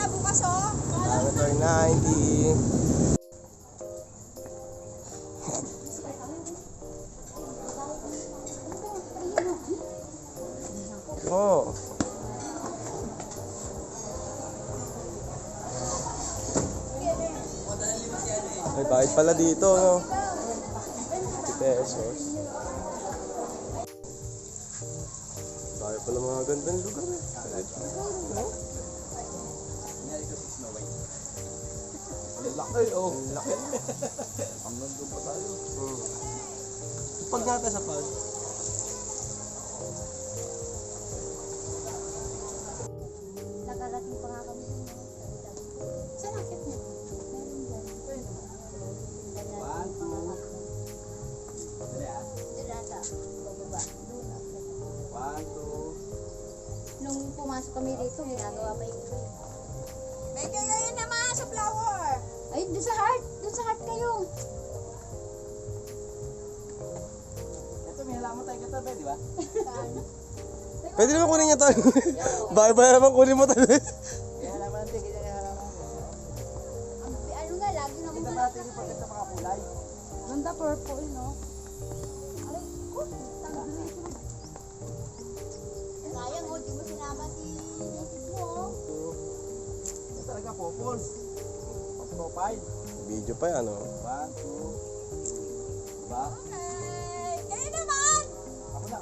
na bukas oh. Ito 90. Oh. May bayad pala dito, no? 50 pesos. Bayad pala mga gandang lugar eh. Laki, oh. Laki. Hanggang doon pa tayo. Pag nata sa pag. Nakarating pa nga kami dun. Saan akit niya? One, two. Dali ah. Dirata. Bababa. One, two. Nung pumasok kami dito, ginagawa pa yung iba. May kayo naman sa flower. Ay, doon sa heart. Doon sa heart kayo. Ito, may halaman tayo katabi, di ba? Pwede naman kunin niya tayo. Bye-bye naman kunin mo tayo. May halaman natin, ganyan yung halaman. Ano nga, lagi na Kita natin yung pagkita mga kulay. ganda purple, no? Aray, oh, tanggalin ko. Sayang, oh, di mo sinama si misis mo, oh. Ito talaga popol. Profile. Video pa yan, oh. One, two. Diba? Okay, kayo naman! Ako na.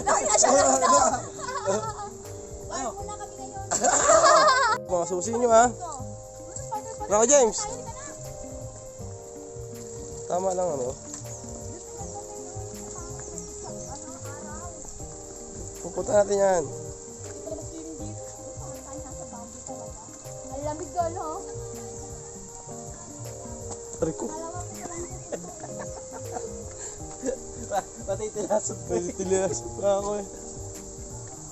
Laki na siya, laki na! Bar muna kami ngayon. Mga susi nyo, ha? Bravo, James. Tama lang, ano? Pupunta natin yan. Ang lamig ko, no? Aray ko. Patay tinasot ko. May tililas pa ako, eh.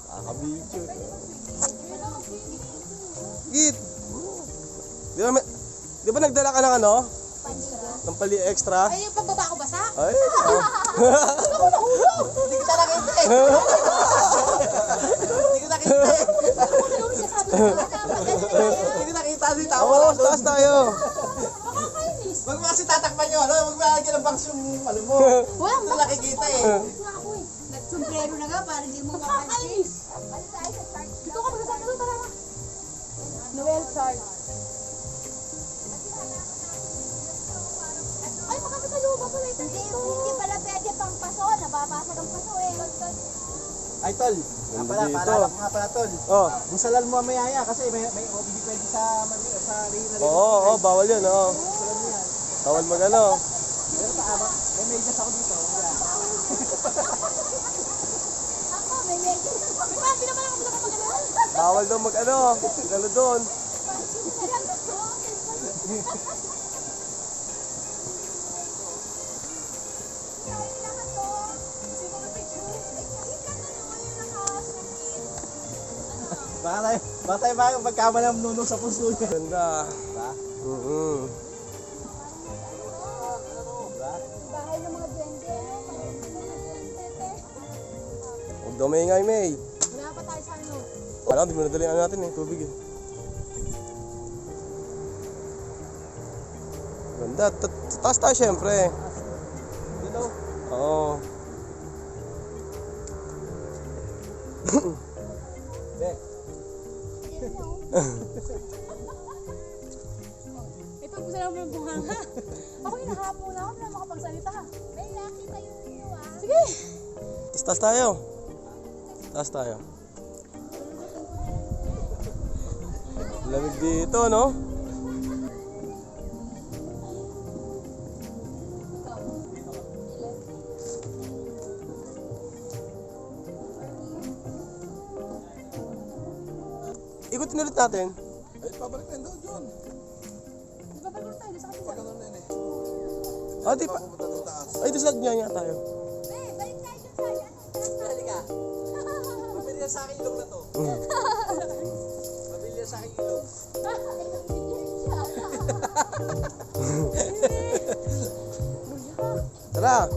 Nakaka-video. Git! Di ba nagdala ka ng ano? Ng pali extra? Ay, yung pagbaba ko basa? Ay, oh. Hindi kita nakita eh. Hindi ko nakita eh. Hindi ko nakita dito. Oo, taas tayo. Huwag mo kasi tatakpan nyo, ano? Huwag mo lagyan ng bangs yung ano mo. Walang Ito nakikita eh. Nagsumbrero na nga para hindi mo makapansin. Dito ka magsasabi ko talaga. Noel Charles. Ay, makakasalo ba pala ito? Hindi pala pwede pang paso. Nababasag ang paso eh. Ay, tol. Nga pala, Dito. paalala ko nga pala, tol. Oh. Busalan mo mayaya kasi may hindi pwede sa rin. Oo, bawal yun, oo. Busalan mo yan. Bawal mag-ano. Pero paama, may medyas ako dito. Yan. Ako, may medyo. Hindi naman ako magkakapagano. Bawal daw mag-ano. Ano doon. Baka tayo magkamalang nunong sa puso niya. Ganda. Diba? Diba? Bahay ng mga duwende. Huwag daw may ingay, May. Wala pa tayo sa ano. Wala, di mo nadalian natin eh. Tubig eh. Ganda. Taas tayo syempre. Dito. Oo. Be. Ito, gusto lang mo ng bunganga. Ako yung nakapo na ako, na makapagsalita. May nakita yun niyo ah. Sige. Taas tayo. Taas tayo. Lamig dito, no? Ikutin ulit natin. Ay, pabalik na doon, John. Di ba bago tayo sa kapila? Pagkaroon na yun eh. Ah, di pa. Pupunta doon taas. Ay, doon sa niya tayo. Eh, balik tayo dun sa yan. Halika. Mabili na sa akin ilong na to. Mabili na sa akin ilong. Tara.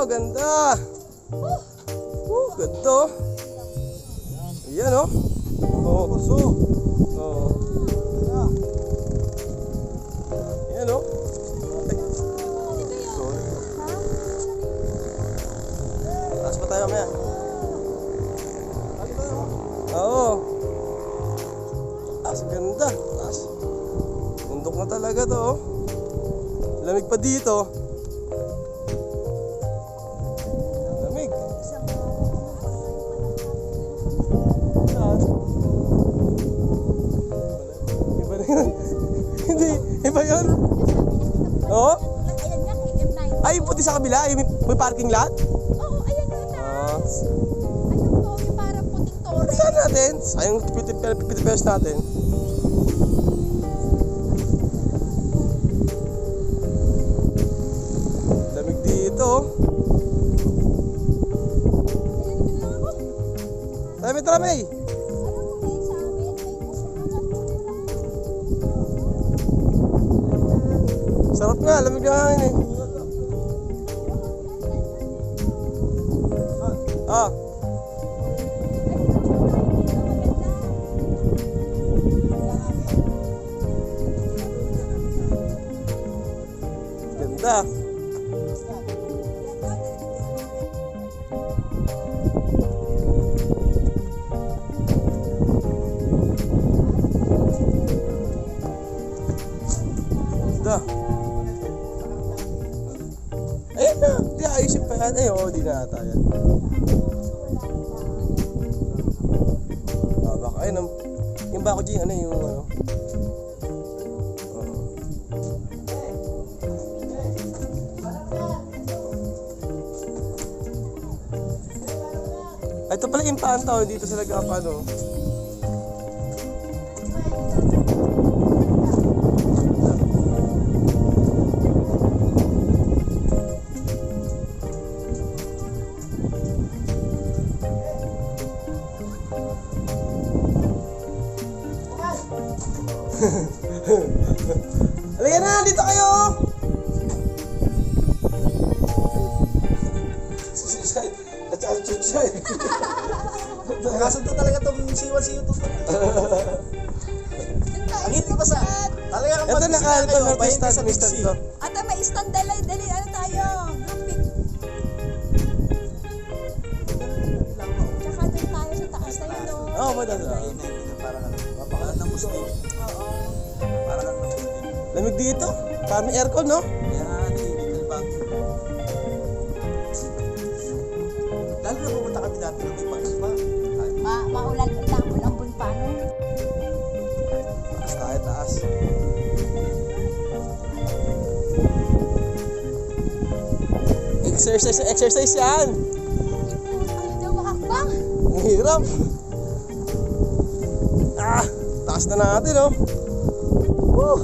ganda. Ganda. Ayan oh. Oo, puso. Oo. Ayan oh. Sorry. Taas pa tayo maya. Oo. Taas, ganda. Taas. Bundok na talaga to oh. Lamig pa dito. Lamig. Iba na yun. Hindi, iba yun. Oo? Ayan nga, M9. Ay, puti sa kabila. May parking lot. Oo, ayan nga na. Ayun po, yung parang puting tore. Saan natin? Sayang 50 pesos natin. Lamig dito. Tara, tara, May. Sarap nga, lamig na hangin eh. Ah. Ganda. Ganda. Ayun na. Di ayusin pa yan. Ay, oo, di na ata yan. Ah, baka ayun. Yung bako dyan, ano yung ano. Ito pala yung pantaw dito sa Lagapano. Halika na, dito kayo! Nakasunto talaga itong siwa-siyo to. Ang hindi pa sa... Talaga kang Ito mag-isip kayo, na pahingi sa stand mixi. to. Ate, may stand dali, ano tayo? Grouping. Tsaka din tayo sa taas na yun, no? Oo, madali. Parang mapakalat ng muslim. Oo. Parang ng muslim. Lamig dito. Kami aircon, no? Kaya nga, hindi kalibag. Lalo na pumunta kami dati ng may pagspa. Maulan, lambon pa, no? Taas tayo, taas. Exercise yan. Hindi ako makakbang. Ang hirap. Ah, taas na natin, oh. Woo.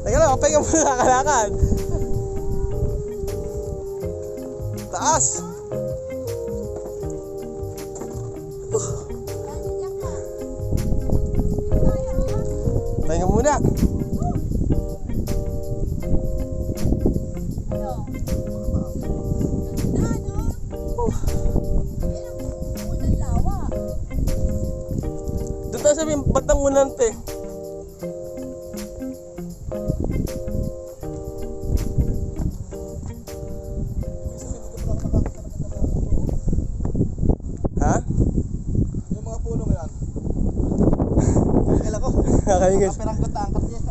Teka lang, pahinga muna nakalakad. Taas. Diyan ka. Dito tayo, ha? Pahinga muna. Ano? Ganda, no? Yan ang unang lawa. Doon tayo sa batang unante. Ha? Yung mga puno ngayon. Kailan ko? Kakaingin. Peranggot na angkat niya.